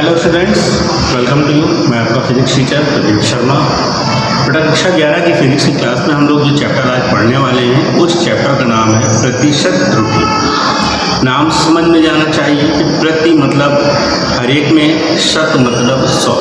Hello students, welcome to you. मैं आपका physics teacher Pradeep Sharma. बेटा कक्षा 11 की फिजिक्स की क्लास में हम लोग जो चैप्टर आज पढ़ने वाले हैं उस चैप्टर का नाम है प्रतिशत त्रुटि। नाम समझ में जाना चाहिए कि प्रति मतलब हर एक में, शत मतलब 100,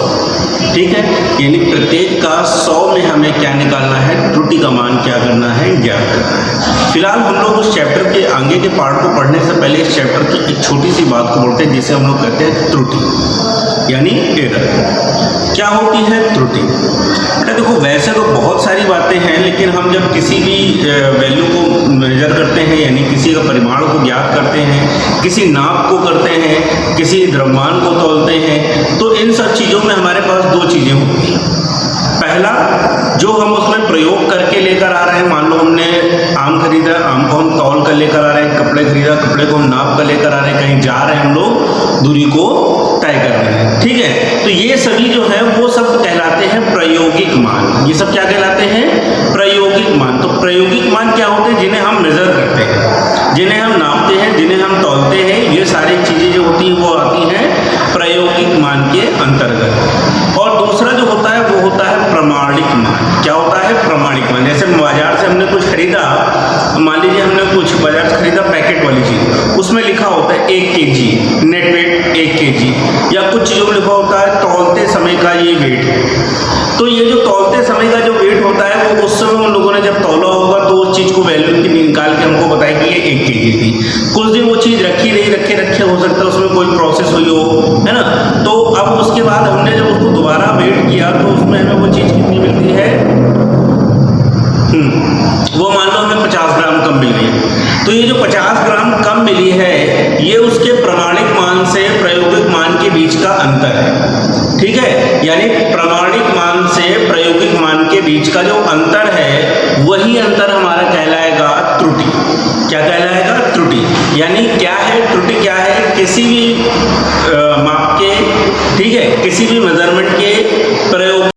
ठीक है। यानी प्रत्येक का 100 में हमें क्या निकालना है, त्रुटि का मान क्या करना है, ज्ञात करना है। फिलहाल हम लोग उस चैप्टर के आगे के पार्ट को पढ़ने से पहले इस चैप्टर की एक छोटी सी बात को बोलते हैं जिसे हम लोग कहते हैं त्रुटि यानी एरर। क्या होती है त्रुटि? बेटा देखो, वैसे तो बहुत सारी बातें हैं, लेकिन हम जब किसी भी वैल्यू को मेजर करते हैं यानी किसी का परिमाण को ज्ञात करते हैं, किसी नाप को करते हैं, किसी द्रव्यमान को तौलते हैं, तो इन सब चीज़ों में हमारे पास दो चीज़ें होती हैं। पहला, जो हम उसमें प्रयोग करके लेकर आ रहे हैं, मान लो हमने आम खरीदा, आम को हम तौल कर लेकर आ रहे हैं, कपड़े खरीदा, कपड़े को हम नाप कर लेकर आ रहे हैं, कहीं जा रहे हैं हम लोग, दूरी को तय कर रहे हैं, ठीक है। तो ये सभी जो है वो सब कहलाते हैं प्रायोगिक मान। ये सब क्या कहलाते हैं? प्रायोगिक मान। तो प्रायोगिक मान क्या होते हैं? जिन्हें हम मेजर करते हैं, जिन्हें हम नापते हैं, जिन्हें हम तौलते हैं, ये सारी चीज़ें जो होती हैं वो आती हैं प्रायोगिक मान के अंतर्गत। और दूसरा जो होता है वो होता है प्रमाणिक मान। क्या होता है? प्रमाणिक मान। जैसे बाजार से हमने कुछ खरीदा, मान लीजिए हमने कुछ बाजार से खरीदा पैकेट वाली चीज़, उसमें लिखा होता है 1 kg, नेट वेट 1 kg, या कुछ चीज़ों में लिखा होता है तौलते समय का ये वेट है। तो ये जो तौलते समय का जो वेट होता है वो उस समय उन लोगों ने जब तौला होगा तो उस चीज़ को वैल्यू की निकाल के हमको बताया कि ये 1 kg थी। कुछ दिन वो चीज़ रखी रही, रखे हो सकता है उसमें कोई प्रोसेस हुई हो, है ना। तो अब उसके बाद हमने जब उसको दोबारा वेट किया तो उसमें हमें वो चीज़ कितनी मिलती है, वो मान लो हमें 50 ग्राम कम मिल गई। तो ये जो 50 ग्राम कम मिली है ये उसके प्रमाणिक मान से प्रायोगिक मान के बीच का अंतर है, ठीक है। यानी प्रमाणिक मान से प्रायोगिक मान के बीच का जो अंतर है वही अंतर हमारा कहलाएगा त्रुटि। क्या कहलाएगा? त्रुटि। यानी क्या है त्रुटि? क्या है? किसी भी माप के, ठीक है, किसी भी मेजरमेंट के प्रयोग,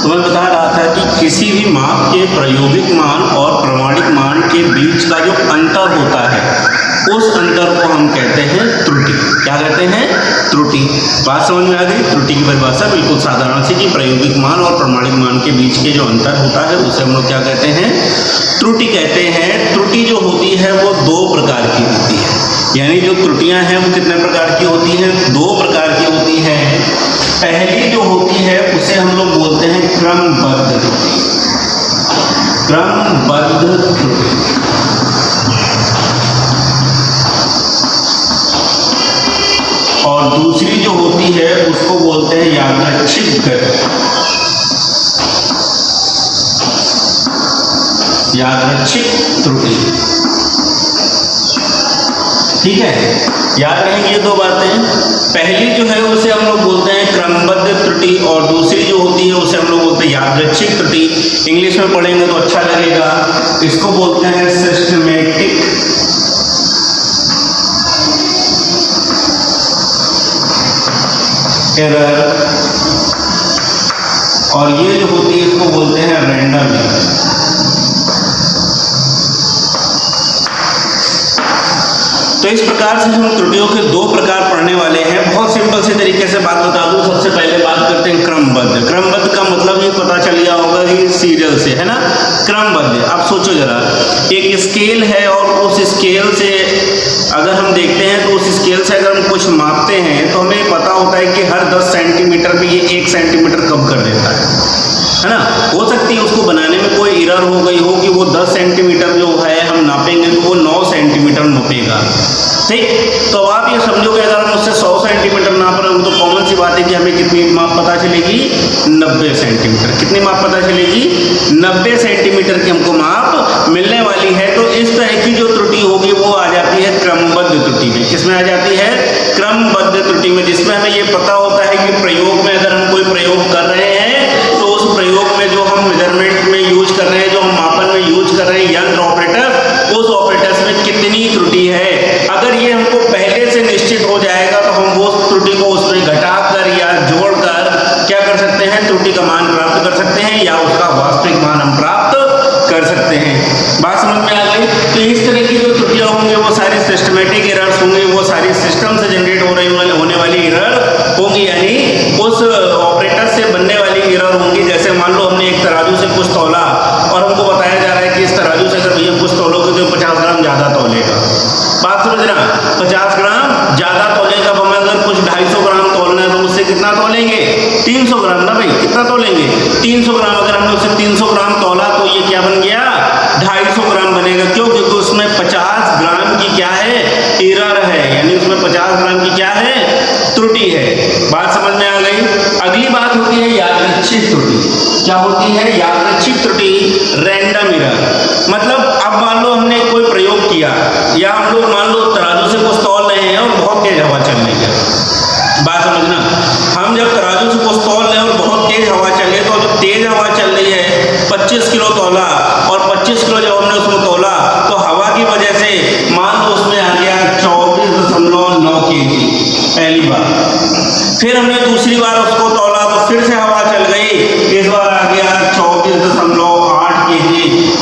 तो मैं बता रहा था कि किसी भी माप के प्रायोगिक मान और प्रमाणिक मान के बीच का जो अंतर होता है उस अंतर को हम कहते हैं त्रुटि। क्या कहते हैं? त्रुटि। बात समझ में आ गई? त्रुटि की परिभाषा बिल्कुल साधारण सी कि प्रायोगिक मान और प्रमाणिक मान के बीच के जो अंतर होता है उसे हम लोग क्या कहते हैं? त्रुटि कहते हैं। त्रुटि जो होती है वो 2 प्रकार की होती है। यानी जो त्रुटियां हैं वो कितने प्रकार की होती हैं? 2 प्रकार की होती हैं। पहली जो होती है उसे हम लोग बोलते हैं क्रमबद्ध त्रुटि। क्रमबद्ध त्रुटि। और दूसरी जो होती है उसको बोलते हैं यादृच्छिक गति। यादृच्छिक त्रुटि, ठीक है। याद रहेंगे ये 2 बातें। पहली जो है उसे हम लोग बोलते हैं क्रमबद्ध त्रुटि और दूसरी जो होती है उसे हम लोग बोलते हैं यादृच्छिक त्रुटि। इंग्लिश में पढ़ेंगे तो अच्छा लगेगा। इसको बोलते हैं सिस्टमेटिक एरर, और ये जो होती है इसको बोलते हैं रैंडम एरर। तो इस प्रकार से हम त्रुटियों के 2 प्रकार पढ़ने वाले हैं। बहुत सिंपल से तरीके से बात बता दूं। सबसे पहले बात करते हैं क्रमबद्ध। क्रमबद्ध का मतलब ये पता चल गया होगा कि सीरियल से, है ना। क्रमबद्ध, आप सोचो जरा, एक स्केल है और उस स्केल से अगर हम देखते हैं तो उस स्केल से अगर हम कुछ मापते हैं तो हमें पता होता है कि हर 10 सेंटीमीटर पे ये 1 सेंटीमीटर कम कर देता है ना। हो सकती है उसको बनाने में कोई एरर हो गई हो कि वो 10 सेंटीमीटर जो है हम नापेंगे तो वो 9 सेंटीमीटर नापेगा, ठीक। तो आप ये समझो कि अगर हम उससे 100 सेंटीमीटर नाप रहे हो तो कॉमन सी बात है कि हमें कितनी माप पता चलेगी? 90 सेंटीमीटर। कितनी माप पता चलेगी? 90 सेंटीमीटर की हमको माप मिलने वाली है। तो इस तरह की जो त्रुटि होगी वो आ जाती है क्रमबद्ध त्रुटि में। किसमें आ जाती है? क्रमबद्ध त्रुटि में, जिसमें हमें ये पता होता है कि प्रयोग में अगर हम कोई प्रयोग कर रहे हैं तो उस प्रयोग में जो हम मेजरमेंट में यूज कर रहे हैं, जो हम मापन में यूज कर रहे हैं, यंत्र ऑपरेटर, उस ऑपरेटर्स में कितनी त्रुटि है। अगर ये हमको पहले से निश्चित हो जाएगा तो हम वो त्रुटि को उसमें घटाकर या जोड़कर क्या कर सकते हैं? त्रुटि का मान प्राप्त कर सकते हैं या उसका वास्तविक मान हम प्राप्त कर सकते हैं। बात समझ में आ गई? तो इस तरह की जो त्रुटियां होंगी वो सारी सिस्टमेटिक एरर्स होंगी, वो सारी सिस्टम से जनरेट होने वाली एरर होंगी। यानी क्या होती है? यादृच्छिक त्रुटि, रैंडम एरर। मतलब अब मान लो हमने कोई प्रयोग किया, या हम लोग मान लो तराजू से कुछ तौल रहे हैं और बहुत तेज हवा चल रही है। बात समझना, हम जब तराजू से कुछ तौल रहे हैं और बहुत तेज हवा चल रही है, तो जब तेज हवा चल रही है 25 किलो तौला, और 25 किलो जब हमने उसमें तौला तो हवा की वजह से मान लो उसमें आ गया 24.9 kg पहली बार। फिर हमने दूसरी बार उसको तौला तो फिर से हवा चल गई, इस बार आ गया 24.8 kg।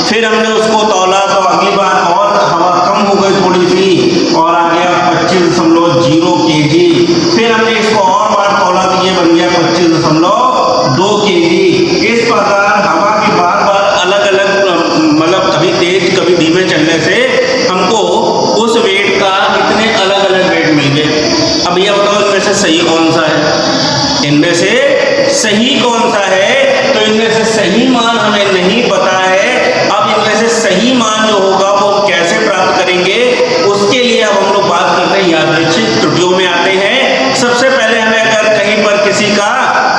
फिर हमने उसको तौला तो अगली बार और हवा कम हो गई थोड़ी सी और आ गया 25.0 kg। फिर हमने इसको और बार तौला तो ये बन गया 25.2 kg। इस प्रकार हवा की बार बार अलग अलग मतलब कभी तेज कभी धीमे चलने से हमको उस वेट का इतने अलग अलग वेट मिल गए। अब ये बताओ इनमें से सही कौन सा है? इनमें से सही कौन सा है? तो इनमें से सही मान हमें नहीं पता है। अब इनमें से सही मान जो होगा वो कैसे प्राप्त करेंगे, उसके लिए अब हम लोग बात करते हैं यादृच्छिक त्रुटियों में आते हैं। सबसे पहले हमें अगर कहीं पर किसी का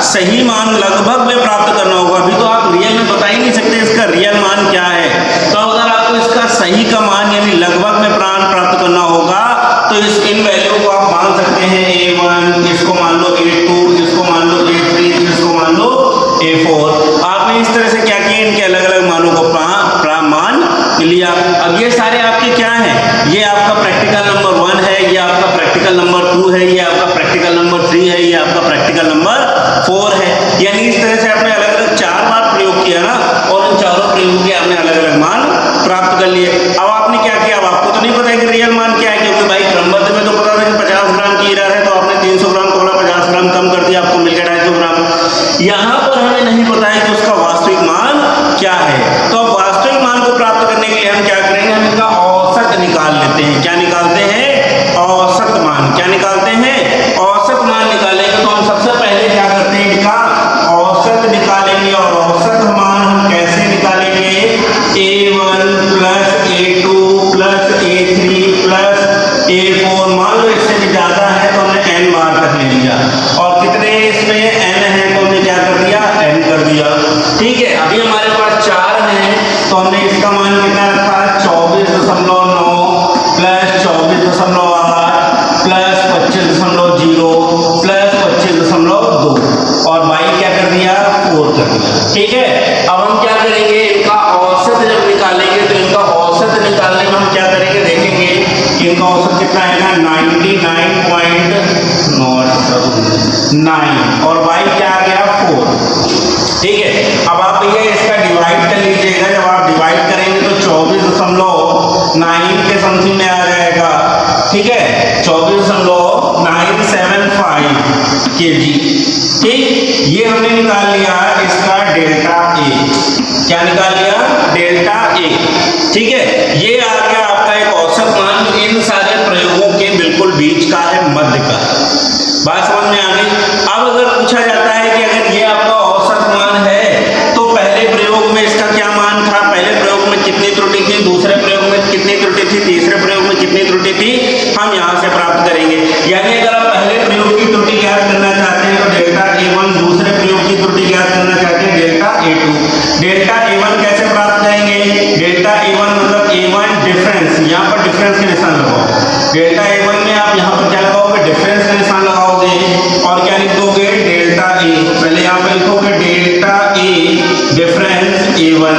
सही मान लगभग में प्राप्त करना होगा, अभी तो आप रियल में बता ही नहीं सकते इसका रियल मान क्या है। तो अगर आपको इसका सही का मान यानी लगभग में प्राप्त करना होगा तो इन वैल्यू को आप मान सकते हैं A1, इसको मान लो A2, इसको मान लो A3, इसको मान लो A4। आपने इस तरह से क्या किया, इनके अलग अलग मानों को मान लिया। अब ये सारे आपके क्या हैं? ये आपका प्रैक्टिकल नंबर 1 है, ये आपका प्रैक्टिकल नंबर 2 है, ये आपका प्रैक्टिकल नंबर 3 है, ये आपका प्रैक्टिकल नंबर 4 है। यानी इस तरह से आपने अलग अलग 4 बार प्रयोग किया ना, और उन चारों प्रयोग के आपने अलग अलग मान प्राप्त कर लिए। अब आपने क्या किया, अब आपको तो नहीं पता है कि रियल मान क्या है, क्योंकि भाई क्रमबद्ध में तो पता था कि 50 ग्राम की एरर है, तो आपने 300 ग्राम तोला, 50 ग्राम कम कर दिया, आपको मिल गया 250 ग्राम। यहाँ पर हमें नहीं पता है कि उसका वास्तविक मान क्या है। तो अब वास्तविक मान को प्राप्त करने के लिए हम क्या करेंगे, हम इनका औसत निकाल लेते हैं। क्या निकालते हैं? औसत मान। क्या निकालते हैं? औसत मान निकालेंगे। तो हम सबसे पहले क्या करते हैं, इनका औसत निकालेंगे। और औसत मान हम कैसे निकालेंगे? A1 plus A2 plus A3 plus A4। मान लो इससे भी ज्यादा है तो हमने n बार तक ले लिया, और कितने इसमें n है तो हमने क्या कर दिया, n कर दिया। ठीक है, अभी हमारे पास 4 हैं तो हमने इसका मान कितना रखा, 24.9 प्लस 24.8 प्लस 25.0 प्लस 25.2, और y क्या कर दिया, 4 कर दिया। ठीक है, अब हम क्या करेंगे, इनका औसत जब निकालेंगे तो इनका औसत निकालने में हम क्या करेंगे, देखेंगे कि इनका औसत कितना आएगा, 99.9 और y क्या आ गया, 4। ठीक है, अब आप भैया इसका डिवाइड कर लीजिएगा। जब आप डिवाइड करेंगे तो 24.9 के समथिंग में आ जाएगा। ठीक है, 24.975 kg। ठीक, ये हमने निकाल लिया इसका डेल्टा ए। क्या निकाल लिया, डेल्टा ए। ठीक है, ये आ गया आपका एक औसत मान, जो इन सारे प्रयोगों के बिल्कुल बीच का है, मध्य का। बात समझ में आ गई। अब अगर पूछा जाता है कि अगर ये आपका औसत मान है तो पहले प्रयोग में इसका क्या मान था, पहले प्रयोग में कितनी त्रुटि थी, दूसरे प्रयोग में कितनी त्रुटि थी, तीसरे प्रयोग में कितनी त्रुटि थी, हम यहाँ से प्राप्त करेंगे। यानी अगर आप पहले प्रयोग की त्रुटि ज्ञात करना चाहते हैं तो डेल्टा A1, दूसरे प्रयोग की त्रुटि ज्ञात करना चाहते हैं डेल्टा A2। डेल्टा A1 कैसे प्राप्त करेंगे, डेल्टा A1 मतलब A1 डिफरेंस, यहाँ पर डिफरेंस के निशान लगाओ। डेल्टा A1 में आप यहाँ पर क्या लगाओगे, डिफरेंस का निशान लगाओगे, और क्या लिख दोगे, डेल्टा ए। पहले यहाँ पे लिखोगे delta A difference A1।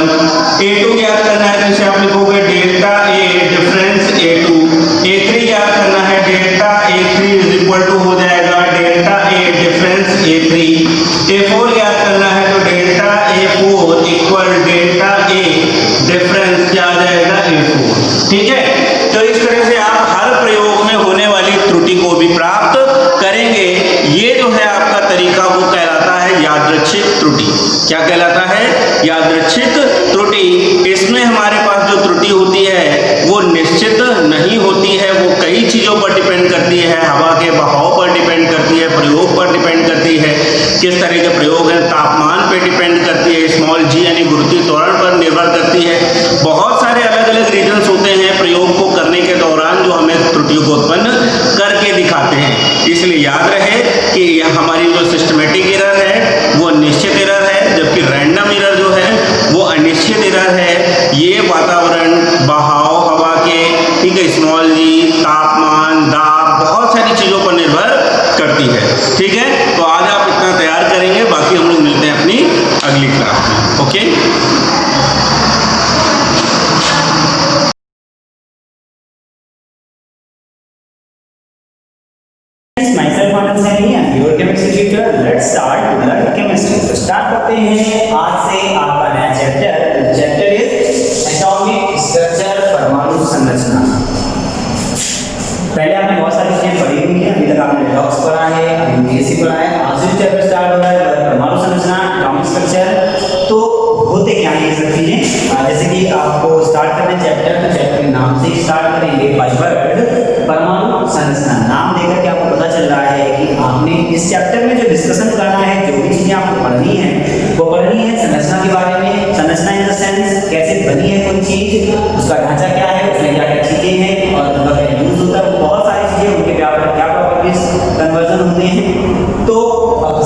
A2 ज्ञात करना है तो इसे आप लिखोगे delta A difference A2। A3 ज्ञात करना है, delta A3 is equal to हो जाएगा delta A difference A3। A4 ज्ञात करना है तो delta A4 equal delta A difference क्या आ जाएगा, A4। ठीक है, तो इस तरह से आप हर प्रयोग में होने वाली त्रुटि को भी प्राप्त करेंगे। ये जो है आपका तरीका वो कहलाता है यादृच्छिक त्रुटि। क्या कहलाता है, यादृच्छिक त्रुटि। इसमें हमारे पास जो त्रुटि होती है वो निश्चित नहीं होती है, वो कई चीजों पर डिपेंड करती है, हवा के बहाव पर डिपेंड करती है, प्रयोग पर डिपेंड करती है, किस तरह के प्रयोग है, तापमान पर डिपेंड करती है, स्मॉल g यानी गुरुत्वीय त्वरण पर निर्भर करती है। बहुत सारे अलग अलग रीजंस होते हैं प्रयोग को करने के दौरान जो हमें त्रुटियों को उत्पन्न करके दिखाते हैं। इसलिए याद रहे कि हमारी जो सिस्टमेटिक एरर है वो निश्चित एरर है, जबकि रैंडम मिरर जो है वो अनिश्चित मिरर है। ये वातावरण, बहाव हवा के, ठीक है, स्मॉल जी, तापमान, दाब, बहुत सारी चीज़ों पर निर्भर करती है। ठीक है, तो आज आप इतना तैयार करेंगे, बाकी हम लोग मिलते हैं अपनी अगली क्लास में। Okay. myself Anand Saini and your chemistry teacher. Let's start to learn chemistry. तो स्टार्ट करते हैं आज से आपका नया chapter. Chapter is atomic structure, परमाणु संरचना। पहले आपने बहुत सारी चीजें पढ़ी हुई हैं, अभी तक आपने रेडॉक्स पढ़ा है, बीएससी पढ़ा है। आज जो चैप्टर स्टार्ट हो रहा है परमाणु संरचना, एटॉमिक स्ट्रक्चर। तो होते क्या है ये सब चीजें, जैसे कि आपको स्टार्ट करना चैप्टर, तो चैप्टर के नाम से स्टार्ट करेंगे बाय वर्ड परमाणु संरचना। नाम देकर के आपको पता चल रहा है कि आपने इस चैप्टर में जो डिस्कशन करना है, जो भी चीजें आपको पढ़नी है वो पढ़नी है संरचना के बारे में। संरचना इन द सेंस कैसे बनी है कोई चीज, उसका ढांचा क्या है, उसमें क्या क्या चीजें हैं और उनका क्या यूज होता है, बहुत सारी चीजें, उनके क्या प्रॉपर्टीज कन्वर्जन होते हैं। तो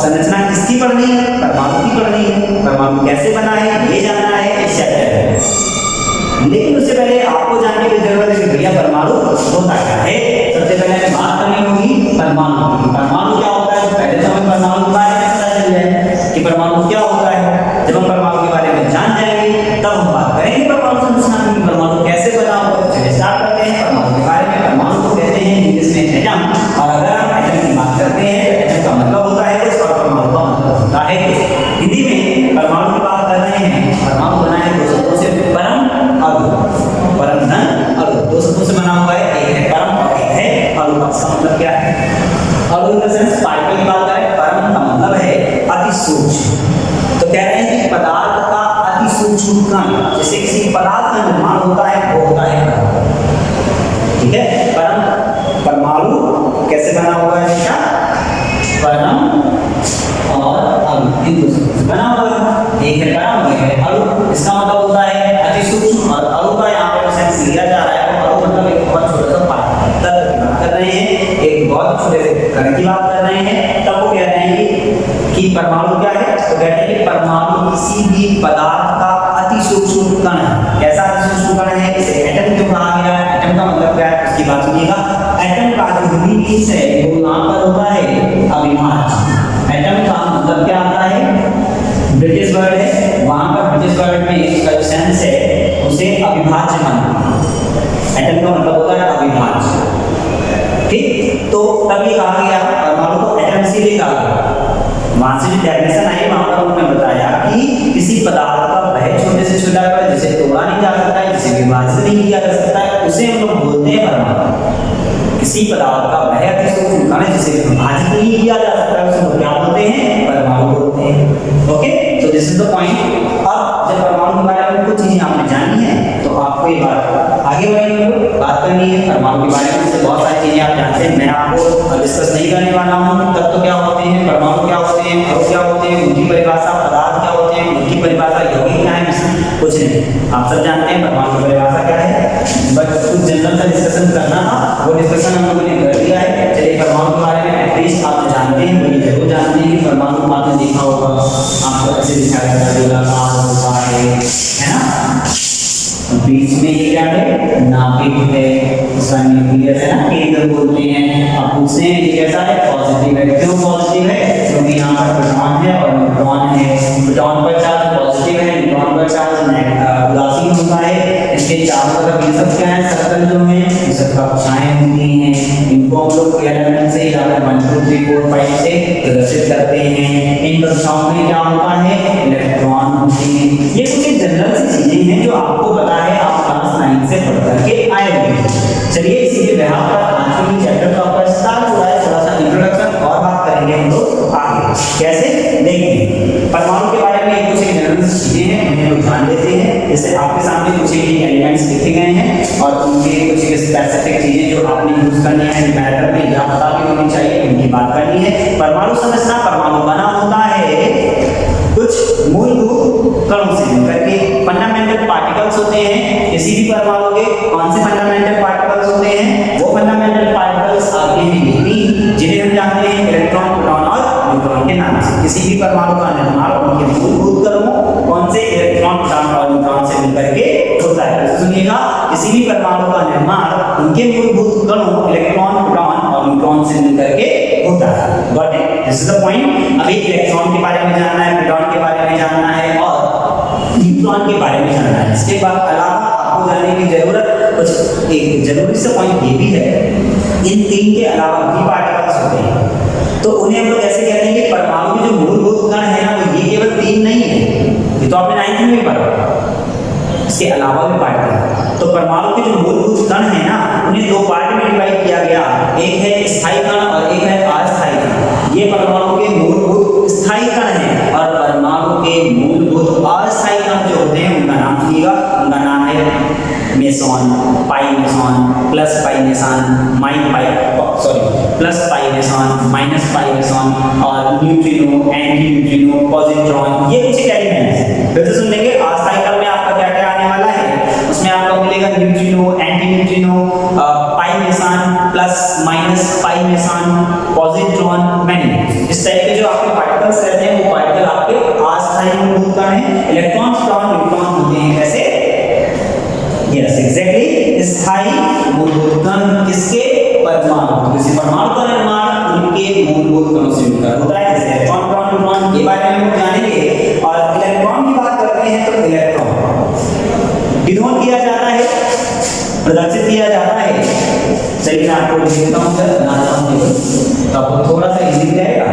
संरचना किसकी पढ़नी है, परमाणु की पढ़नी है। परमाणु कैसे बना है ये जानना है इस चैप्टर में। लेकिन उससे पहले आपको जानने की जरूरत है कि भैया परमाणु होता क्या है। सबसे पहले हमें बात करनी होगी परमाणु की। परमाणु क्या होता है, पहले तो हमें परमाणु के बारे में पता चल जाए कि परमाणु क्या होता है। जब हम परमाणु के बारे में जान जाएंगे तब हम बात करेंगे परमाणु संरचना की, परमाणु कैसे बना होगा। चलिए स्टार्ट करते हैं परमाणु के बारे में। परमाणु को कहते हैं इंग्लिश में एटम, और अगर हम एटम की बात करते हैं तो एटम का मतलब होता है कुछ और परमाणु का मतलब होता है कुछ। हिंदी में परमाणु की बात कर रहे हैं, परमाणु बना है दो शब्दों से, परम अणु, परम धन अणु, दो शब्दों से बना हुआ है, एक है परम और एक है अणु। इसका मतलब क्या है, अणु इन द सेंस पार्टिकल की बात करें, परम का मतलब है अति सूक्ष्म। तो कह रहे हैं कि पदार्थ का अति सूक्ष्म कण, जैसे किसी पदार्थ का निर्माण होता है वो होता है परम। ठीक है, परम परमाणु कैसे बना हुआ है, क्या परम और अणु इन दो से बना हुआ है। एक है परम, एक है अणु। इसका मतलब होता है अति सूक्ष्म, और अणु का यहाँ पर सेंस लिया जा रहा है। अणु मतलब एक बहुत छोटा सा पार्टिकल तत्व की बात कर रहे हैं, एक बहुत छोटे से कण की बात कर रहे हैं। तब वो कह रहे हैं कि परमाणु क्या है, तो कहते हैं कि परमाणु किसी भी पदार्थ का अति सूक्ष्म कण है। कैसा अति सूक्ष्म कण है, इसे एटम क्यों कहा गया है, एटम का मतलब क्या है उसकी बात सुनिएगा। एटम का जो हिंदी से वो यहाँ पर होता है अविभाज्य। एटम का मतलब क्या आता है, ब्रिटिश वर्ड है, वहां पर ब्रिटिश वर्ड में इसका जो सेंस है उसे अविभाज्य मानते हैं। एटम का मतलब होता है अविभाज्य। ठीक, तो तभी कहा गया परमाणु को एटम इसीलिए कहा गया। वहां से जो डेफिनेशन आई वहां पर उन्होंने बताया कि किसी पदार्थ का वह छोटे से छोटा कण जिसे तोड़ा नहीं जा सकता है, जिसे विभाजित नहीं किया जा सकता है, उसे हम लोग बोलते हैं परमाणु। किसी पदार्थ का वह अति सूक्ष्म कण जिसे विभाजित नहीं किया जा सकता है उसे हम क्या बोलते हैं, परमाणु बोलते हैं। Okay, so this is the point. अब जब परमाणु के बारे में कुछ चीजें आपने जानी है तो आपको ये बात आगे बढ़ेंगे, बात करनी है परमाणु के बारे में। इससे बहुत सारी चीजें आप जानते हैं, मैं आपको डिस्कस नहीं करने वाला हूँ। तत्व क्या होते हैं, परमाणु क्या होते हैं, अणु क्या होते हैं, उनकी परिभाषा, पदार्थ क्या होते हैं, उनकी परिभाषा, यौगिक क्या है, कुछ नहीं। आप सब जानते हैं परमाणु की परिभाषा क्या है, बट कुछ जनरल का डिस्कशन करना था, वो डिस्कशन हम लोगों ने कर लिया है। चलिए परमाणु के बारे में एटलीस्ट आप जानते हैं, वही जरूर जानते हैं कि परमाणु को आपने देखा होगा, आपको ऐसे दिखाया गया होता है ना। बीच में ये क्या है, नाभिक है, उसका न्यूक्लियस है ना, केंद्र बोलते हैं। आप पूछते हैं ये कैसा है, पॉजिटिव है। क्यों पॉजिटिव है, क्योंकि यहाँ पर प्रोटॉन है और न्यूट्रॉन है। प्रोटॉन पर चार्ज पॉजिटिव है, न्यूट्रॉन पर चार्ज उदासीन होता है। इसके चारों तरफ ये सब क्या है, सर्कल जो है ये सब कक्षाएं होती हैं। इनको हम लोग एलिमेंट से या 1 2 3 4 5 से प्रदर्शित करते हैं। इन कक्षाओं में क्या होता है, इलेक्ट्रॉन होते हैं। ये कुछ जनरल सी चीजें हैं जो आपको पता है, आप क्लास 9 से पढ़ करके आए होंगे। चलिए इसी के बिहार पर आज के चैप्टर का आपका स्टार्ट हुआ है। थोड़ा सा इंट्रोडक्शन और बात करेंगे हम लोग आगे, कैसे देखिए परमाणु के बारे में कुछ जनरल चीजें हैं उन्हें लोग जान लेते हैं। जैसे आपके सामने कुछ एलिमेंट्स लिखे गए हैं और उनके कुछ स्पेसिफिक चीजें जो आपने यूज करनी है मैटर में या पता भी होनी चाहिए, उनकी बात करनी है। परमाणु संरचना, परमाणु बना होता है कुछ मूलभूत कणों से मिलकर के। फंडामेंटल पार्टिकल्स होते हैं किसी भी परमाणु के। कौन से फंडामेंटल पार्टिकल्स होते हैं, वो फंडामेंटल पार्टिकल्स आते हैं ये जिन्हें हम जानते हैं इलेक्ट्रॉन, प्रोटॉन और न्यूट्रॉन के नाम से। किसी भी परमाणु का निर्माण उनके मूलभूत कणों न्यूट्रॉन के बारे में जानना है। इसके बाद अलावा आपको जानने की जरूरत कुछ एक जरूरी सा पॉइंट ये भी है, इन तीन के अलावा भी पार्टिकल्स होते हैं, तो उन्हें हम लोग ऐसे कहते हैं कि परमाणु के जो मूलभूत कण है ना, वो ये केवल तीन नहीं है, ये तो आपने 9th में भी पढ़ा, इसके अलावा भी पार्टिकल। तो परमाणु के जो मूलभूत कण है ना, उन्हें दो पार्ट में डिवाइड किया गया, एक है स्थायी कण और एक है अस्थायी कण। ये परमाणु के मूलभूत स्थायी कण है, और परमाणु के मूलभूत अस्थायी कण जो होते हैं उनका नाम सुनिएगा, उनका नाम है meson, pi meson, plus pi meson, plus pi meson, minus pi meson, और न्यूट्रिनो, एंटी न्यूट्रिनो, पॉजिट्रॉन, ये कुछ एलिमेंट्स हैं। फिर से सुन लेंगे, अस्थायी कण में आपका क्या क्या आने वाला है, उसमें आपको मिलेगा neutrino, anti neutrino, pi meson, plus minus pi meson, positron, many. इस टाइप के जो आपके पार्टिकल्स रहते हैं वो पार्टिकल आपके अस्थायी मूलभूत कण हैं। इलेक्ट्रॉन, प्रोटॉन, न्यूट्रॉन होते हैं कैसे? यस एग्जैक्टली, स्थायी मूलभूत कण किसके? परमाणु। तो किसी परमाणु का निर्माण उनके मूलभूत कणों से मिलकर होता है, जैसे इलेक्ट्रॉन, प्रोटॉन, न्यूट्रॉन के बारे में हम जानेंगे। और इलेक्ट्रॉन की बात करते हैं तो इलेक्ट्रॉन डिनोट किया जाता है, प्रदर्शित किया जाता है। चलिए मैं आपको लिख देता हूं, तो आपको थोड़ा सा इजी रहेगा।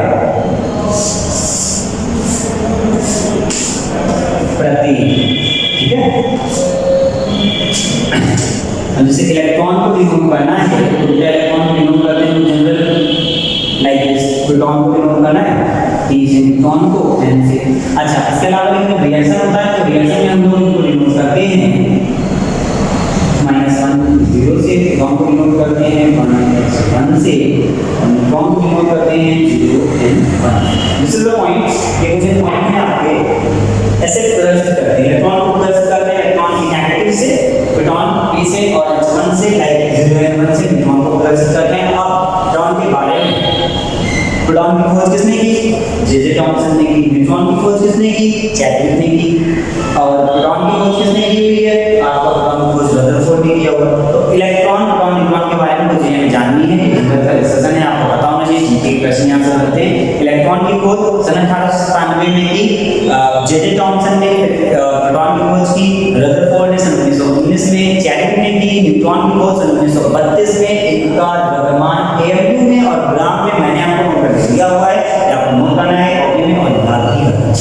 प्रतीक, ठीक है। जैसे इलेक्ट्रॉन को डिनोट करना है, तो इलेक्ट्रॉन को डिनोट करते हैं जनरल लाइक दिस, प्रोटॉन को डिनोट करना है P से न्यूट्रॉन को, N से। अच्छा, इसके अलावा लेकिन रिएक्शन होता है, तो रिएक्शन में हम लोग इनको डिनोट करते हैं -1 0 से, प्रोटॉन को डिनोट करते हैं 1 से, और न्यूट्रॉन को डिनोट करते हैं 0 N 1। This is the point, ये कुछ पॉइंट है आपके ऐसे प्रदर्शित करते हैं। इलेक्ट्रॉन को प्रदर्शित करते हैं इलेक्ट्रॉन की नेगेटिव से, प्रोटॉन P से, और H1 से, लाइक 0 N 1 से न्यूट्रॉन को प्रदर्शित करते हैं। अब प्रोटॉन के बारे में, प्रोटॉन की खोज किसने की? जे थॉमसन ने की। न्यूट्रॉन की खोज किसने की? चैडविक ने की। और प्रोटॉन की खोज किसने की हुई है? आपका प्रोटॉन की खोज रदरफोर्ड ने किया होगा। तो इलेक्ट्रॉन, प्रोटॉन, न्यूट्रॉन के बारे में मुझे हमें जाननी है, जनरल का डिस्कशन है, आपको पता होना चाहिए। जीके के क्वेश्चन यहां से बनते हैं। इलेक्ट्रॉन की खोज सन 1897 में की जे थॉमसन ने, प्रोटॉन की खोज की रदरफोर्ड ने सन 1919 में, चैडविक ने की। न्यूट्रॉन की खोज सन 1932 में। इनका द्रव्यमान AMU में और ग्राम में मैंने आपको दिया हुआ है, आपको नोट करना है कॉपी में, और याद भी रखना है,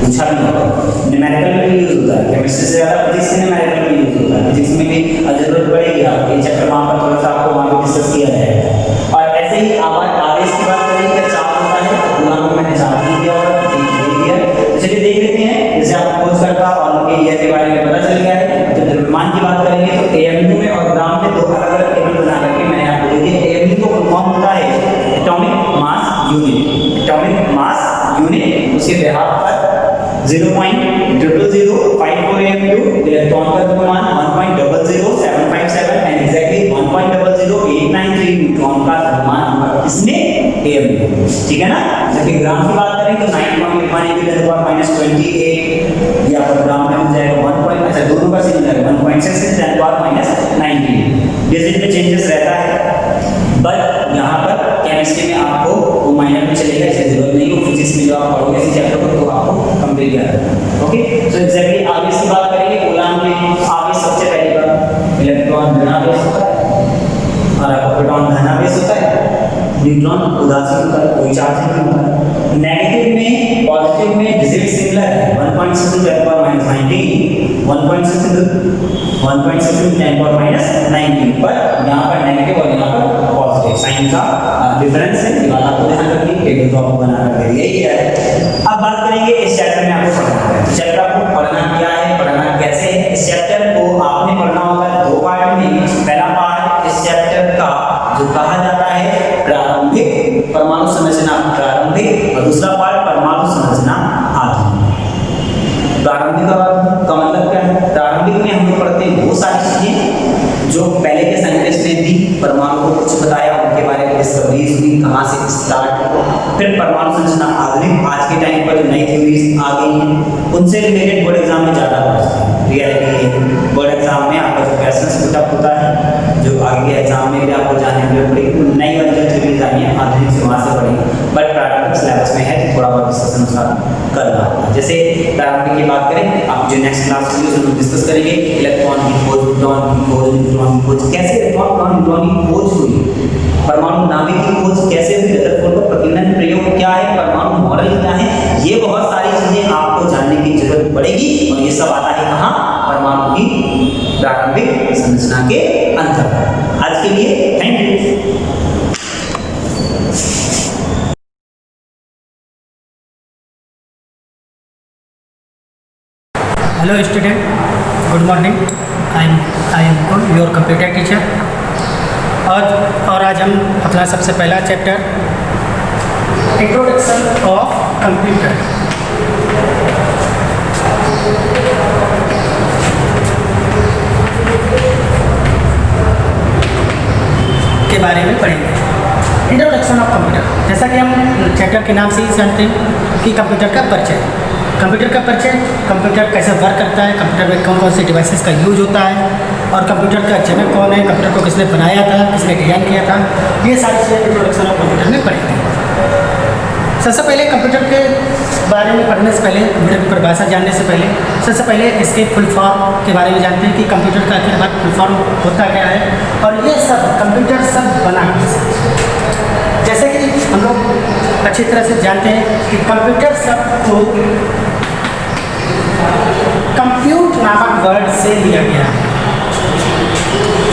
पूछा भी होगा। न्यूमेरिकल में भी यूज होता है, केमिस्ट्री से ज्यादा फिजिक्स में न्यूमेरिकल में यूज होता है। फिजिक्स में भी जरूरत पड़ेगी आपको, ये चैप्टर वहां पर थोड़ा सा आपको वहां पे डिस्कस किया जाएगा। और ऐसे ही आवेश की बात करें, क्या चार्ज होता है, तो पूरा में मैंने चार्ज नहीं दिया होगा, दे दिया। चलिए देख लेते हैं, जैसे आपको खोज करता और उनके एरिया के बारे में पता चल गया है। तो द्रव्यमान की बात करेंगे तो AMU में और ग्राम में दो अलग-अलग टेबल बना करके मैंने आपको दे दिया। AMU को फुल फॉर्म होता है atomic mass unit. Atomic mass unit, उसके बिहाफ पर 0.00054 AMU, इलेक्ट्रॉन का द्रव्यमान 1.00757 एंड एग्जैक्टली 1.00893 न्यूट्रॉन का द्रव्यमान इसमें AMU, ठीक है ना। जबकि ग्राम की बात करें तो 9.1 × 10⁻28, या पर ग्राम में हो जाएगा 1. अच्छा दोनों का सेम जाएगा 1.6 × 10⁻19। बेसिक में चेंजेस रहता है, बट यहाँ पर केमिस्ट्री में आपको वो माइनर में चलेगा, इसकी जरूरत नहीं हो। फिजिक्स में जो आप पढ़ोगे इस चैप्टर को तो आपको कंप्लीट याद है। ओके, सो एग्जैक्टली आवेश की बात करेंगे। कूलाम में आवेश सबसे पहले बात, इलेक्ट्रॉन धनावेश होता है और आपका प्रोटॉन धनावेश होता है, न्यूट्रॉन उदासीन होता है, कोई चार्ज नहीं होता है। नेगेटिव में, पॉजिटिव में डिजिट सिमिलर है, 1.6 × 10⁻19, 1.6 × 10⁻19, पर यहाँ पर नेगेटिव और यहाँ पर पॉजिटिव साइन का डिफरेंस है। ये बात आपको ध्यान रखनी है, टेबल को आपको बना कर दिया गया है। अब बात करेंगे इस चैप्टर में आपको पढ़ना है, तो चैप्टर आपको पढ़ना क्या है, पढ़ना कैसे है। इस चैप्टर को आपने पढ़ना होगा दो पार्ट में। पहला पार्ट इस चैप्टर का जो कहा जाता है प्रारंभिक परमाणु संरचना, प्रारंभिक, और दूसरा पार्ट परमाणु संरचना आधुनिक। प्रारंभिक का मतलब क्या है? प्रारंभिक में हम लोग पढ़ते हैं वो सारी चीजें जो पहले के साइंटिस्ट ने दी, परमाणु को कुछ बताया, उनके बारे में डिस्कवरीज हुई, कहाँ से स्टार्ट। फिर परमाणु संरचना आधुनिक, आज के टाइम पर जो नई थ्योरीज आ गई हैं उनसे रिलेटेड बोर्ड एग्जाम में ज़्यादा पढ़ते हैं। रियलिटी बोर्ड एग्जाम में आपका जो क्वेश्चन पुटअप होता है, जो आगे के एग्जाम में भी आपको जाने के लिए पड़ेगी, नई वाली जो थ्योरीज आई हैं आधुनिक से वहाँ से पढ़ेंगे, बट प्रारंभिक सिलेबस में है तो थोड़ा बहुत डिस्कशन उसका करना होगा। जैसे प्रारंभिक की बात करें, आप जो नेक्स्ट क्लास वीडियो में डिस्कस करेंगे इलेक्ट्रॉन की खोज, प्रोटॉन की खोज, न्यूट्रॉन की खोज, कैसे इलेक्ट्रॉन प्रोटॉन न्यूट्रॉन की खोज हुई, परमाणु नाभिक की खोज कैसे हुई, रदरफोर्ड का प्रकीर्णन प्रयोग क्या है, परमाणु मॉडल क्या है, ये बहुत सारी चीजें आपको जानने की जरूरत पड़ेगी। और ये सब आता है कहाँ, परमाणु की प्रारंभिक संरचना के अंतर्गत। आज के लिए thank you. Hello student, good morning. I am good, your computer teacher. आज हम अपना सबसे पहला चैप्टर इंट्रोडक्शन ऑफ कंप्यूटर के बारे में पढ़ेंगे। इंट्रोडक्शन ऑफ कंप्यूटर, जैसा कि हम चैप्टर के नाम से ही जानते हैं कि कंप्यूटर का परिचय। कंप्यूटर का परिचय, कंप्यूटर कैसे वर्क करता है, कंप्यूटर में कौन कौन से डिवाइसेस का यूज होता है, और कंप्यूटर का जनक कौन है, कंप्यूटर को किसने बनाया था, किसने डिजाइन किया था, ये सारी चीज़ें इंट्रोडक्शन ऑफ कंप्यूटर में पढ़ेंगे। सबसे पहले कंप्यूटर के बारे में पढ़ने से पहले, कंप्यूटर की परिभाषा जानने से पहले, सबसे पहले इसके फुल फॉर्म के बारे में जानते हैं कि कंप्यूटर का आखिर फुल फॉर्म होता क्या है, और ये सब कंप्यूटर सब बना कैसे। जैसे कि हम लोग अच्छी तरह से जानते हैं कि कंप्यूटर शब्द को कंप्यूट नामक वर्ड से लिया गया है।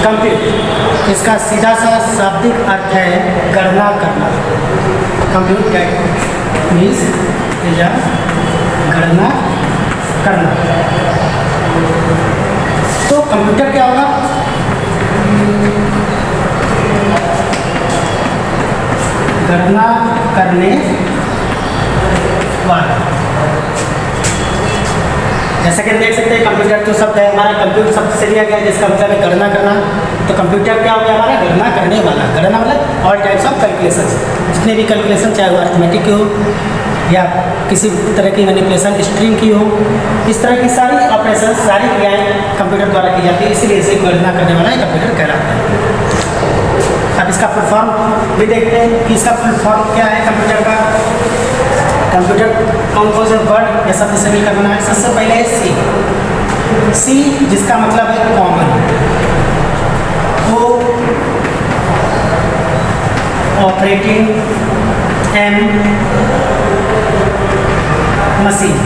कंप्यूट, इसका सीधा सा शाब्दिक अर्थ है गणना करना। कंप्यूट मीन्स गणना करना। तो कंप्यूटर क्या होगा, गणना करने वाला। जैसा कि हम देख सकते हैं कंप्यूटर जो शब्द है हमारा कंप्यूटर शब्द से लिया गया, जिसका मतलब है गणना करना। तो कंप्यूटर क्या हो गया हमारा, गणना करने वाला। गणना मतलब ऑल टाइप्स ऑफ कैलकुलेशन, जितने भी कैलकुलेशन, चाहे वो अर्थमेटिक की हो या किसी तरह की मैनिपुलेशन स्ट्रिंग की हो, इस तरह की सारी ऑपरेशन, सारी क्रियाएँ कंप्यूटर द्वारा की जाती है, इसलिए इसे गणना करने वाला कंप्यूटर कहलाता है। अब इसका फुल फॉर्म भी देखते हैं कि इसका फुल फॉर्म क्या है कंप्यूटर का। कंप्यूटर कौन कौन से वर्ड या शब्द से मिलकर बना है। सबसे पहले है सी, जिसका मतलब है common. O operating, M machine.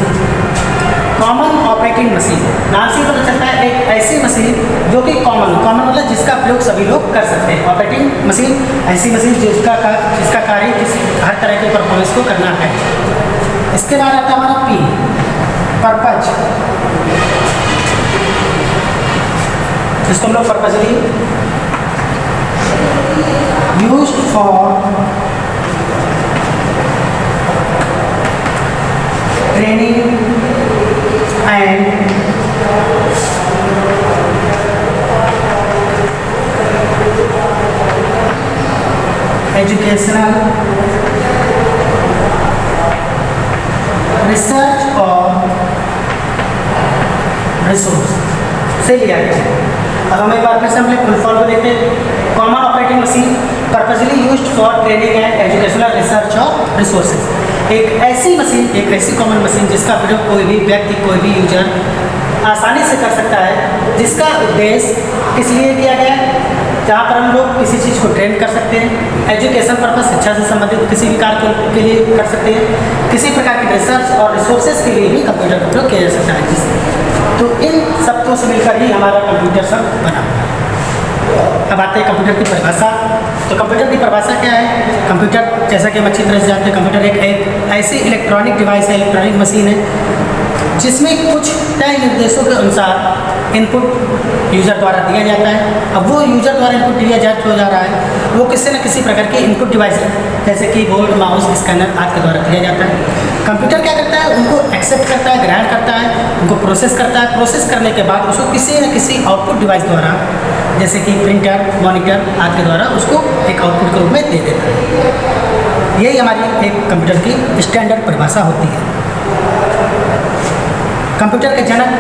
Common operating machine नाम से पता चलता है एक ऐसी मशीन जो कि कॉमन मतलब जिसका प्रयोग सभी लोग कर सकते हैं। ऑपरेटिंग मशीन ऐसी मशीन जिसका कार्य हर तरह के परफॉर्मेंस को करना है। इसके बाद आता है हमारा पी, पर्पज, जिसको हम लोग purposely used for training and educational research और रिसोर्स से लिया गया। अब हम एक बार फिर से हम लोग फुल फॉर्म को देखते हैं। Common operating machine purposely used for training and educational research और रिसोर्सेज। एक ऐसी मशीन, एक ऐसी कॉमन मशीन जिसका प्रयोग कोई भी व्यक्ति, कोई भी यूजर आसानी से कर सकता है, जिसका उद्देश्य किस लिए किया गया है, जहाँ पर हम लोग किसी चीज़ को ट्रेन कर सकते हैं, एजुकेशन पर्पस, शिक्षा से संबंधित किसी भी कार्य के लिए कर सकते हैं, किसी प्रकार की रिसर्च और रिसोर्सेज के लिए भी कंप्यूटर का उपयोग किया जा सकता है जिससे। तो इन शब्दों से मिलकर ही हमारा कंप्यूटर शब्द बना। अब आते हैं कंप्यूटर की परिभाषा। तो कंप्यूटर की परिभाषा क्या है। कंप्यूटर, जैसा कि हम अच्छी तरह से जानते हैं, कंप्यूटर एक ऐसी इलेक्ट्रॉनिक डिवाइस है, इलेक्ट्रॉनिक मशीन है, जिसमें कुछ तय निर्देशों के अनुसार इनपुट यूजर द्वारा दिया जाता है। अब वो यूजर द्वारा इनपुट दिया जा रहा है, वो किसी न किसी प्रकार के इनपुट डिवाइस जैसे कीबोर्ड, माउस, स्कैनर आदि के द्वारा दिया जाता है। कंप्यूटर क्या करता है, उनको एक्सेप्ट करता है, ग्रहण करता है, उनको प्रोसेस करता है। प्रोसेस करने के बाद उसको किसी न किसी आउटपुट डिवाइस द्वारा, जैसे कि प्रिंटर, मॉनिटर आदि के द्वारा उसको एक आउटपुट के रूप में दे देता है। यही हमारी एक कंप्यूटर की स्टैंडर्ड परिभाषा होती है। कंप्यूटर के जनक,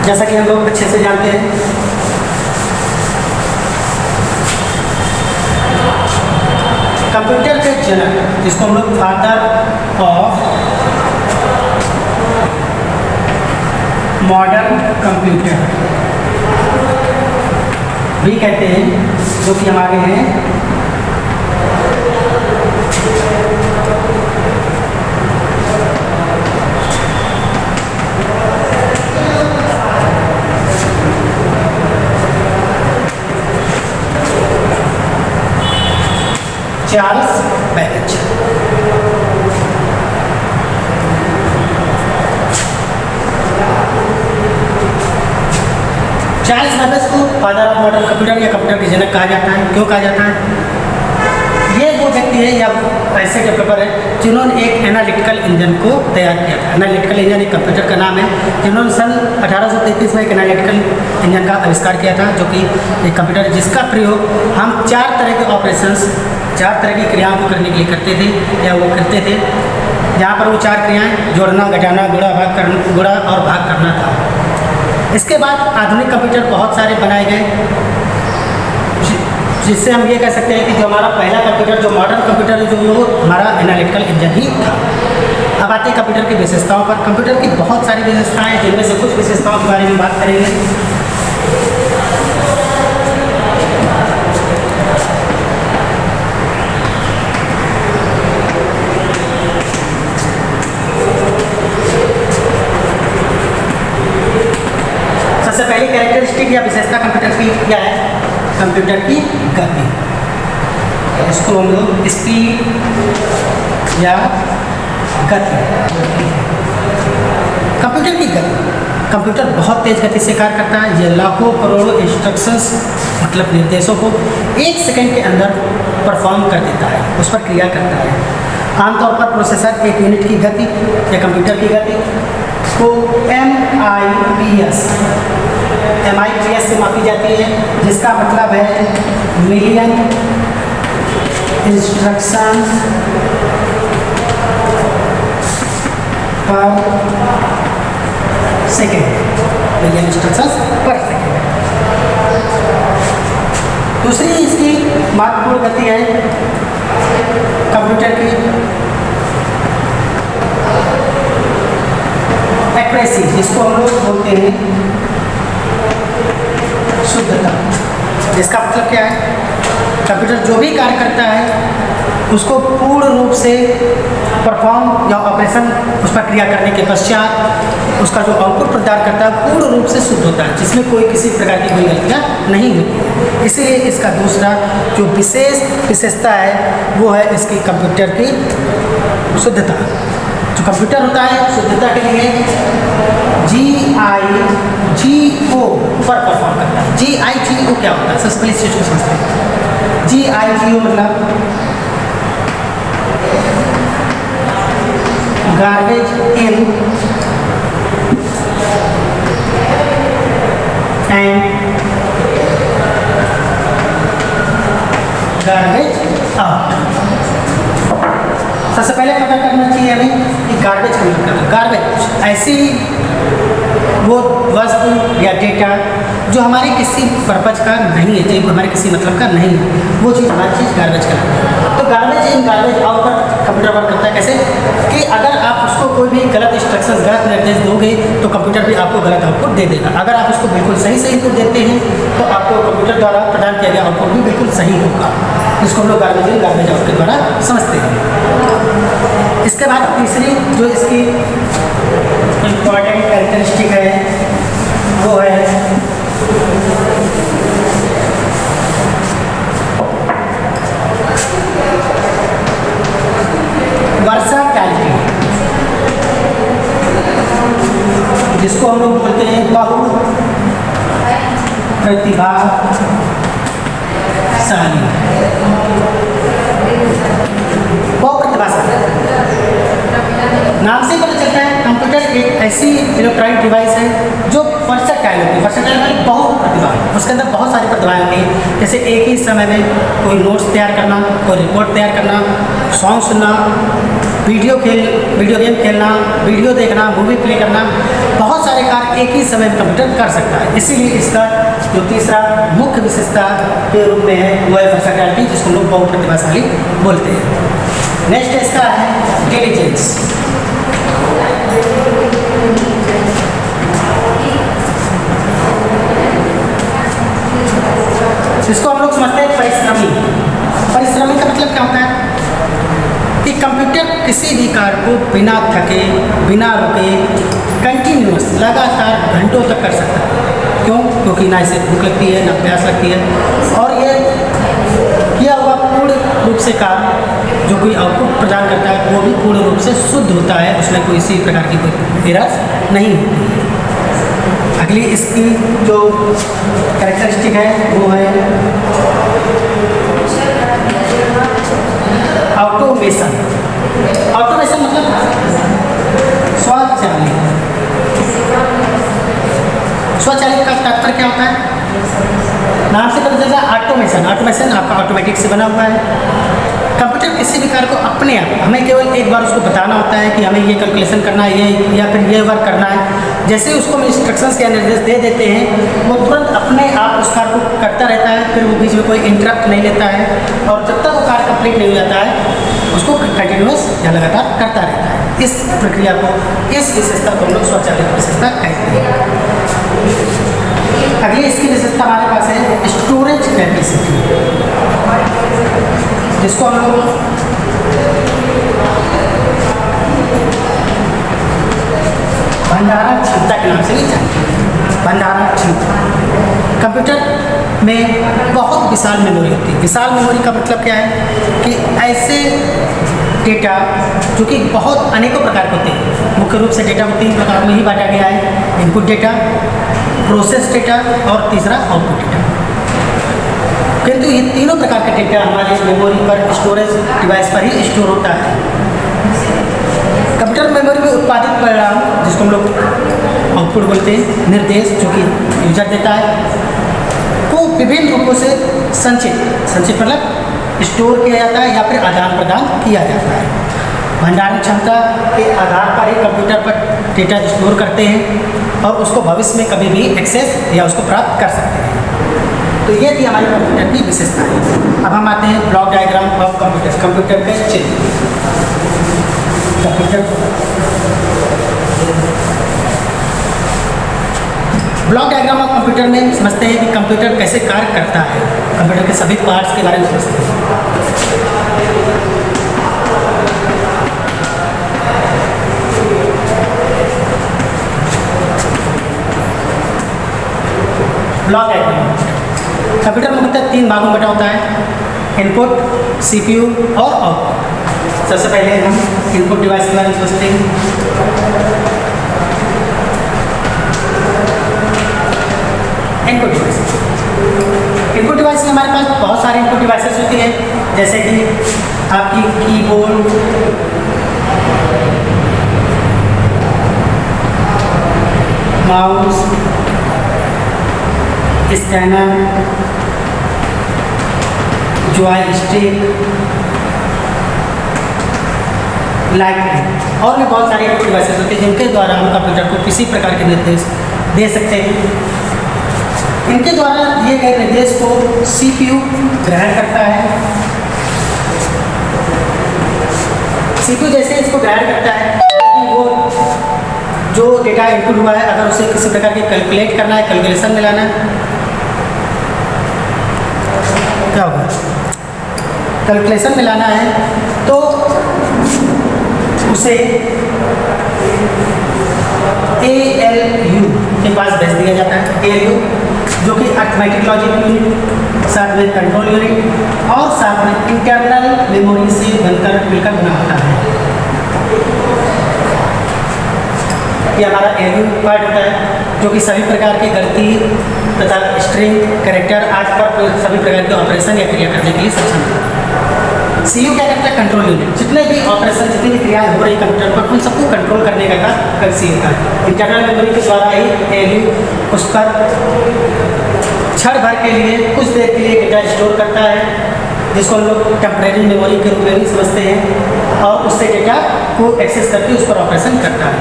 जैसा कि हम लोग अच्छे से जानते हैं, कंप्यूटर के जनक, जिसको हम लोग फादर ऑफ मॉडर्न कंप्यूटर भी कहते हैं, जो कि हमारे हैं चार्ल्स बैबेज। चार्ल्स बैबेज को फादर ऑफ मॉडर्न कंप्यूटर या कंप्यूटर के जनक कहा जाता है। क्यों कहा जाता है? ये वो व्यक्ति है या ऐसे डेवलपर है जिन्होंने एक एनालिटिकल इंजन को तैयार किया था। एनालिटिकल इंजन एक कंप्यूटर का नाम है, जिन्होंने सन 1833 में एक एनालिटिकल इंजन का आविष्कार किया था, जो कि एक कंप्यूटर है जिसका प्रयोग हम 4 तरह के ऑपरेशंस, 4 तरह की क्रियाओं को करने के लिए करते थे या वो करते थे। यहाँ पर वो 4 क्रियाएँ जोड़ना, घटाना, गुणा और भाग करना था। इसके बाद आधुनिक कंप्यूटर बहुत सारे बनाए गए, जिससे हम ये कह सकते हैं कि जो हमारा पहला कंप्यूटर, जो मॉडर्न कंप्यूटर है, जो वो हमारा एनालिटिकल इंजन ही था। अब आते हैं कंप्यूटर की विशेषताओं पर। कंप्यूटर की बहुत सारी विशेषताएं हैं, जिनमें से कुछ विशेषताओं के बारे में बात करेंगे। सबसे पहली कैरेक्टरिस्टिक या विशेषता कंप्यूटर की क्या है? कंप्यूटर की गति। इसको हम लोग स्पीड या गति। कंप्यूटर की गति, कंप्यूटर बहुत तेज़ गति से कार्य करता है। ये लाखों करोड़ों इंस्ट्रक्शंस, मतलब निर्देशों को 1 सेकंड के अंदर परफॉर्म कर देता है, उस पर क्रिया करता है। आमतौर पर प्रोसेसर एक यूनिट की गति या कंप्यूटर की गति को MIPS से मापी जाती है, जिसका मतलब है मिलियन इंस्ट्रक्शन पर सेकेंड। मिलियन इंस्ट्रक्शंस पर सेकेंड। दूसरी इसकी महत्वपूर्ण गति है कंप्यूटर की एक्यूरेसी, जिसको हम लोग बोलते हैं शुद्धता। जिसका मतलब क्या है? कंप्यूटर जो भी कार्य करता है उसको पूर्ण रूप से परफॉर्म या ऑपरेशन, उस पर क्रिया करने के पश्चात उसका जो आउटपुट प्रदान करता है पूर्ण रूप से शुद्ध होता है, जिसमें कोई किसी प्रकार की कोई गलतियाँ नहीं होती। इसीलिए इसका दूसरा जो विशेषता है वो है इसकी कंप्यूटर की शुद्धता। जो कंप्यूटर होता है शुद्धता के लिए GIGO पर परफॉर्म करता है। GIGO क्या होता है? सबसे पहले इस चीज़ को समझते हैं। GIGO मतलब garbage in and garbage out. सबसे पहले पता करना चाहिए हमें कि गार्बेज का मतलब क्या है। गार्बेज ऐसी वो वस्तु या डेटा जो हमारे किसी पर्पज का नहीं है, जो हमारे किसी मतलब का नहीं है, वो चीज़ हमारी चीज़ गार्बेज कहलाती है। तो गार्बेज इन गार्बेज आउट पर कंप्यूटर वर्क करता है। कैसे कि अगर आप उसको कोई भी गलत इंस्ट्रक्शन, गलत निर्देश दोगे तो कंप्यूटर भी आपको गलत आउटपुट दे देगा। अगर आप उसको बिल्कुल सही इनपुट देते हैं तो आपको कंप्यूटर द्वारा प्रदान किया गया आउटपुट भी बिल्कुल सही होगा। इसको हम लोग गार्बेज इन गार्बेज आउट के द्वारा समझते हैं। इसके बाद तीसरी जो इसकी इम्पॉर्टेंट कैरेक्टरिस्टिक है वो है वर्साटाइलिटी, जिसको हम लोग बोलते हैं बहु प्रतिभाशाली। बहु प्रतिभाशाली नाम से पता चलता है कंप्यूटर एक ऐसी इलेक्ट्रॉनिक डिवाइस है जो वर्सेटाइल होती है। वर्सेटाइल में बहुत प्रतिभा, उसके अंदर बहुत सारी प्रतिभाएं होती हैं। जैसे एक ही समय में कोई नोट्स तैयार करना, कोई रिपोर्ट तैयार करना, सॉन्ग सुनना, वीडियो गेम खेलना, वीडियो देखना, मूवी प्ले करना, बहुत सारे कार्य एक ही समय में कंप्यूटर कर सकता है। इसीलिए इसका जो तीसरा मुख्य विशेषता के रूप में है वो है वर्सैटिलिटी, जिसको लोग बहुत प्रतिभाशाली बोलते हैं। नेक्स्ट इसका है इंटेलिजेंस। जिसको हम लोग समझते हैं परिश्रमी। परिश्रमी का मतलब क्या होता है कि कंप्यूटर किसी भी कार्य को बिना थके, बिना रुके, कंटिन्यूअस लगातार घंटों तक कर सकता है। क्यों? क्योंकि ना इसे भूख लगती है, ना प्यास लगती है, और ये किया हुआ पूर्ण रूप से कार्य जो कोई आउटपुट प्रदान करता है वो भी पूर्ण रूप से शुद्ध होता है, उसमें कोई इसी प्रकार की कोई एरर नहीं होती है। अगली इसकी जो कैरेक्टरिस्टिक है वो है ऑटोमेशन। ऑटोमेशन मतलब स्वचालित। स्वचालित का तात्पर्य क्या होता है? नाम से पता चलता है ऑटोमेशन। ऑटोमेशन आपका ऑटोमेटिक से बना हुआ है। कंप्यूटर किसी भी कार्य को अपने आप, हमें केवल एक बार उसको बताना होता है कि हमें ये कैलकुलेशन करना है, ये या फिर ये वर्क करना है। जैसे ही उसको हम इंस्ट्रक्शंस या निर्देश दे देते हैं वो तुरंत अपने आप उस कार्य को करता रहता है, फिर वो बीच में कोई इंटरप्ट नहीं लेता है, और जब तक वो कार्य कंप्लीट नहीं हो जाता है उसको कंटिन्यूअस या लगातार करता रहता है। इस प्रक्रिया को, इस विशेषता को हम लोग स्वचालित विशेषता कहते हैं। अगली इसकी विशेषता हमारे पास है स्टोरेज कैपेसिटी, जिसको हम लोग भंडारण क्षमता के नाम से भी जानते हैं। भंडारण क्षमता कंप्यूटर में बहुत विशाल मेमोरी होती है। विशाल मेमोरी का मतलब क्या है कि ऐसे डेटा जो कि बहुत अनेकों प्रकार के होते हैं। मुख्य रूप से डेटा को 3 प्रकार में ही बांटा गया है: इनपुट डेटा, प्रोसेस डेटा और तीसरा आउटपुट डेटा। किंतु ये तीनों प्रकार के डेटा हमारे मेमोरी पर, स्टोरेज डिवाइस पर ही स्टोर होता है। कंप्यूटर मेमोरी में उत्पादित परिणाम, जिसको हम लोग आउटपुट बोलते हैं, निर्देश जो कि यूजर देता है, को विभिन्न रूपों से संचित मतलब स्टोर किया जाता है या फिर आदान प्रदान किया जाता है। भंडारण क्षमता के आधार पर ही कंप्यूटर पर डेटा स्टोर करते हैं और उसको भविष्य में कभी भी एक्सेस या उसको प्राप्त कर सकते हैं। तो ये थी हमारे कंप्यूटर की विशेषताएं। अब हम आते हैं block diagram of computer, computer के चित्र। ब्लॉक डायग्राम ऑफ कंप्यूटर में समझते हैं कि कंप्यूटर कैसे कार्य करता है। कंप्यूटर के सभी पार्ट्स के बारे में समझते हैं। ब्लॉक डायग्राम कंप्यूटर मुख्यतः 3 भागों में बटा होता है: इनपुट, सीपीयू और आउटपुट। सबसे पहले हम इनपुट डिवाइस के बारे में सोचते हैं। इनपुट डिवाइस में हमारे पास बहुत सारे इनपुट डिवाइसेस होती हैं, जैसे कि आपकी keyboard, mouse, scanner, joystick, light और भी बहुत सारे इनपुट डिवाइसेस होते हैं जिनके द्वारा हम कंप्यूटर को किसी प्रकार के निर्देश दे सकते हैं। इनके द्वारा दिए गए निर्देश को सीपीयू ग्रहण करता है। सीपीयू जैसे इसको ग्रहण करता है, वो जो डेटा इनपुट हुआ है अगर उसे किसी प्रकार के कैलकुलेट करना है, कैलकुलेशन में लाना है, क्या होगा, कैलकुलेशन में लाना है तो उसे ALU के पास भेज दिया जाता है। ALU जो कि अर्थमेटिक लॉजिक यूनिट, साथ में कंट्रोल यूनिट और साथ में इंटरनल मेमोरी से मिलकर बना होता है। ये हमारा ALU पार्ट होता है जो कि सभी प्रकार की गणितीय तथा स्ट्रिंग, कैरेक्टर आज पर सभी प्रकार के ऑपरेशन या क्रिया करने के लिए सक्षम है। सीयू क्या करता है? Control unit. जितने भी ऑपरेशन, जितनी भी क्रियाएं हो रही कंप्यूटर पर, उन सबको कंट्रोल करने का काम सीयू का है। इंटरनल मेमोरी के द्वारा ही ALU उस पर क्षण भर के लिए, कुछ देर के लिए डेटा स्टोर करता है, जिसको हम लोग टेम्परेरी मेमोरी के रूप में भी समझते हैं, और उससे डेटा को एक्सेस करके उस पर ऑपरेशन करता है।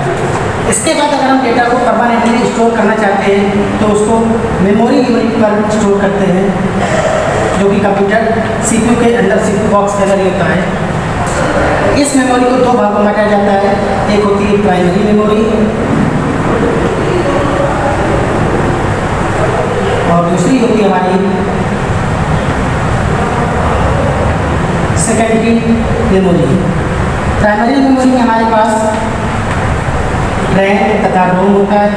इसके बाद अगर हम डेटा को परमानेंटली स्टोर करना चाहते हैं तो उसको मेमोरी यूनिट पर स्टोर करते हैं, जो कि कंप्यूटर CPU के अंदर CPU बॉक्स के अंदर ही होता है। इस मेमोरी को दो भागों में बांटा जाता है, एक होती है प्राइमरी मेमोरी और दूसरी होती है हमारी सेकेंडरी मेमोरी। प्राइमरी मेमोरी में हमारे पास रैम तथा रोम होता है,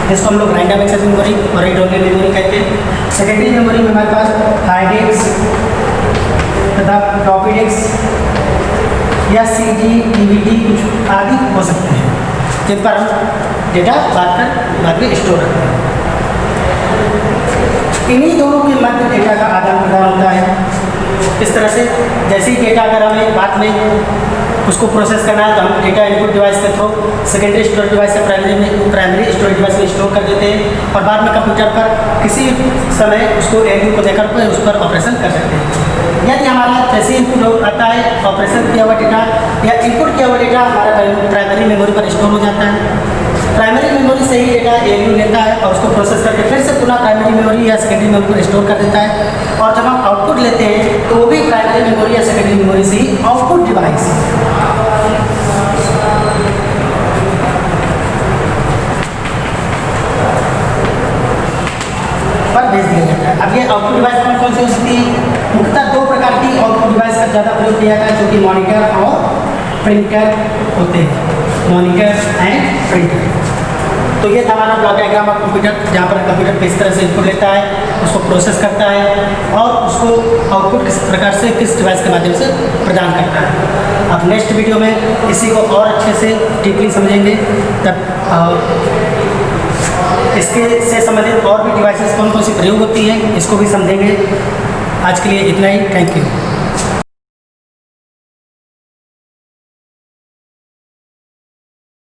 जिसको हम लोग रैंडम एक्सेस मेमोरी और रीड ओनली मेमोरी कहते हैं। सेकेंडरी मेमोरी में हमारे पास हार्ड डिस्क तथा फ्लॉपी डिस्क या CD, DVD कुछ आदि हो सकते हैं, जिन पर हम डेटा बाद में स्टोर रखते हैं। इन्हीं दोनों के मध्य डेटा का आदान प्रदान होता है। इस तरह से जैसे ही डेटा अगर हमें बाद में उसको प्रोसेस करना है तो हम डेटा इनपुट डिवाइस के थ्रू सेकेंडरी स्टोरेज डिवाइस से प्राइमरी स्टोरेज डिवाइस में स्टोर कर देते हैं और बाद में कंप्यूटर पर किसी समय उसको ALU को देकर उस पर ऑपरेशन कर सकते हैं। यदि हमारा जैसे इनपुट आता है ऑपरेशन किया हुआ डेटा या इनपुट किया हुआ डेटा हमारा प्राइमरी मेमोरी पर स्टोर हो जाता है। प्राइमरी मेमोरी से ही डेटा ALU लेता है और उसको प्रोसेस करके फिर से पुनः प्राइमरी मेमोरी या सेकेंडरी मेमोरी पर स्टोर कर देता है, और जब हम आउटपुट लेते हैं तो वो भी प्राइमरी मेमोरी या सेकेंडरी मेमोरी से ही आउटपुट डिवाइस पर भेज दिया जाता है। अब ये आउटपुट डिवाइस कौन कौन सी हो सकती है? मुख्यतः दो प्रकार की आउटपुट डिवाइस का ज़्यादा प्रयोग किया जाता है, जो कि मॉनिटर और प्रिंटर होते हैं। Monitor and printer. तो ये था हमारा ब्लॉक डायग्राम ऑफ कंप्यूटर, जहाँ पर कंप्यूटर किस तरह से इनपुट लेता है, उसको प्रोसेस करता है और उसको आउटपुट किस प्रकार से किस डिवाइस के माध्यम से प्रदान करता है। अब नेक्स्ट वीडियो में इसी को और अच्छे से डीपली समझेंगे, तब इसके से संबंधित और भी डिवाइसेस कौन कौन सी प्रयोग होती हैं इसको भी समझेंगे। आज के लिए इतना ही, थैंक यू।